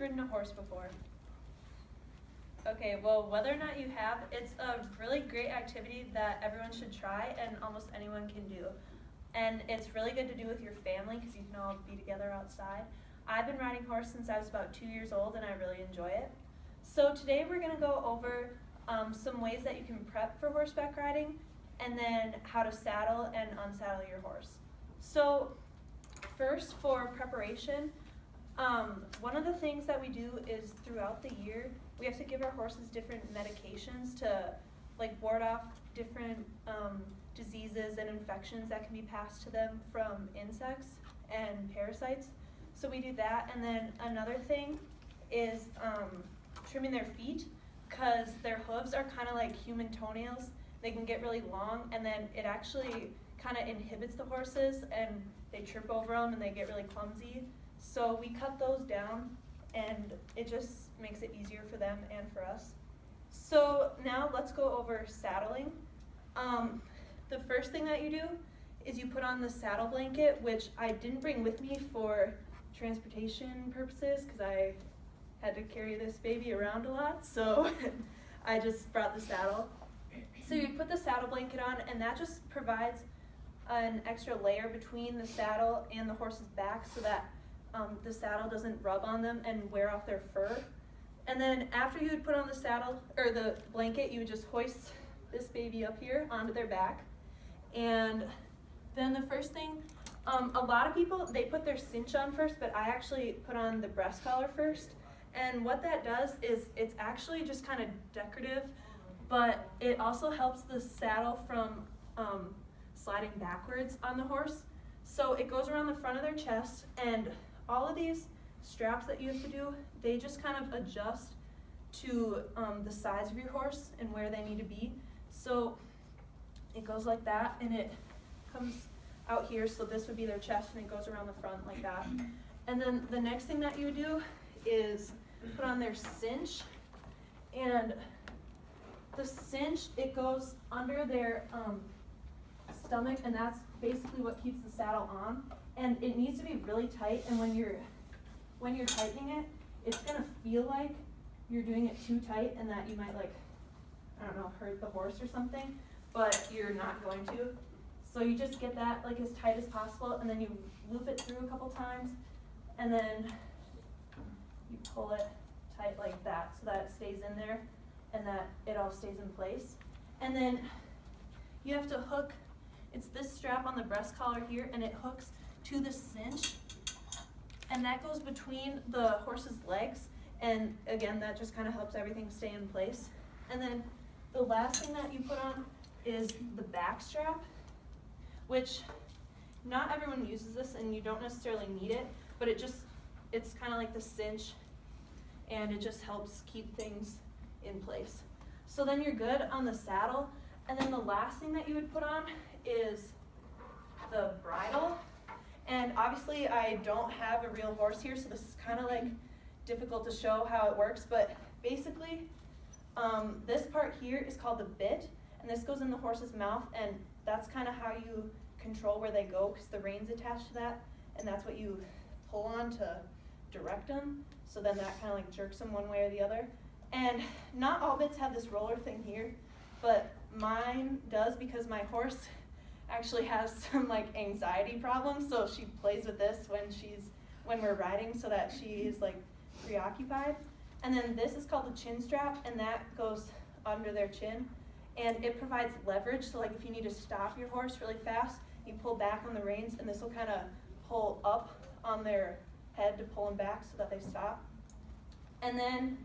ridden a horse before? Okay, well, whether or not you have, it's a really great activity that everyone should try and almost anyone can do. And it's really good to do with your family because you can all be together outside. I've been riding horse since I was about 2 years old and I really enjoy it. So today we're going to go over some ways that you can prep for horseback riding and then how to saddle and unsaddle your horse. So first, for preparation, one of the things that we do is throughout the year we have to give our horses different medications to ward off different diseases and infections that can be passed to them from insects and parasites. So we do that, and then another thing is trimming their feet, because their hooves are kind of like human toenails. They can get really long, and then it actually kind of inhibits the horses, and they trip over them and they get really clumsy. So we cut those down, and it just makes it easier for them and for us. So now let's go over saddling. The first thing that you do is you put on the saddle blanket, which I didn't bring with me for transportation purposes because I had to carry this baby around a lot, so I just brought the saddle. So you put the saddle blanket on, and that just provides an extra layer between the saddle and the horse's back so that the saddle doesn't rub on them and wear off their fur. And then after you would put on the saddle, or the blanket, you would just hoist this baby up here onto their back. And then the first thing, a lot of people, they put their cinch on first, but I actually put on the breast collar first. And what that does is it's actually just kind of decorative, but it also helps the saddle from sliding backwards on the horse. So it goes around the front of their chest, and all of these straps that you have to do, they just kind of adjust to the size of your horse and where they need to be. So it goes like that, and it comes out here, so this would be their chest, and it goes around the front like that. And then the next thing that you do is put on their cinch, and the cinch, it goes under their stomach, and that's basically what keeps the saddle on. And it needs to be really tight, and when you're tightening it, it's gonna feel like you're doing it too tight and that you might hurt the horse or something, but you're not going to. So you just get that as tight as possible, and then you loop it through a couple times, and then you pull it tight like that so that it stays in there and that it all stays in place. And then you have to hook, it's this strap on the breast collar here, and it hooks to the cinch, and that goes between the horse's legs, and again, that just kind of helps everything stay in place. And then the last thing that you put on is the back strap, which not everyone uses this, and you don't necessarily need it, but it's kind of like the cinch, and it just helps keep things in place. So then you're good on the saddle, and then the last thing that you would put on is the bridle. And obviously I don't have a real horse here, so this is kind of difficult to show how it works, but basically this part here is called the bit, and this goes in the horse's mouth, and that's kind of how you control where they go, because the reins attached to that, and that's what you pull on to direct them. So then that kind of jerks them one way or the other. And not all bits have this roller thing here, but mine does, because my horse actually has some anxiety problems, so she plays with this when we're riding so that she's preoccupied. And then this is called the chin strap, and that goes under their chin, and it provides leverage. So if you need to stop your horse really fast, you pull back on the reins, and this will kind of pull up on their head to pull them back so that they stop. And then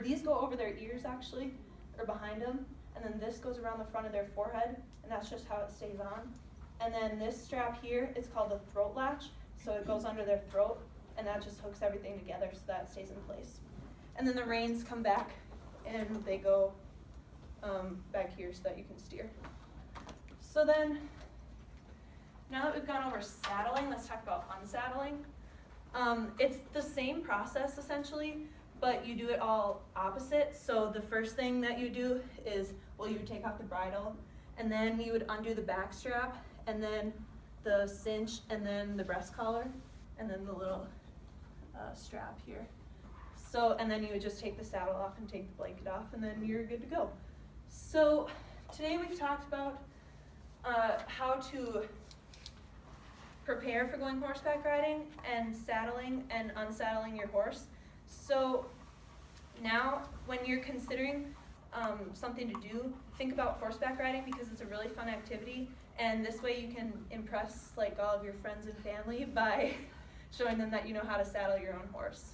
these go over their ears actually, or behind them, and then this goes around the front of their forehead, and that's just how it stays on. And then this strap here, it's called the throat latch, so it goes under their throat, and that just hooks everything together so that it stays in place. And then the reins come back, and they go back here so that you can steer. So then, now that we've gone over saddling, let's talk about unsaddling. It's the same process essentially, but you do it all opposite. So the first thing that you do is, you would take off the bridle, and then you would undo the back strap, and then the cinch, and then the breast collar, and then the little strap here. So, and then you would just take the saddle off and take the blanket off, and then you're good to go. So today we've talked about how to prepare for going horseback riding and saddling and unsaddling your horse. So now when you're considering something to do, think about horseback riding because it's a really fun activity, and this way you can impress like all of your friends and family by showing them that you know how to saddle your own horse.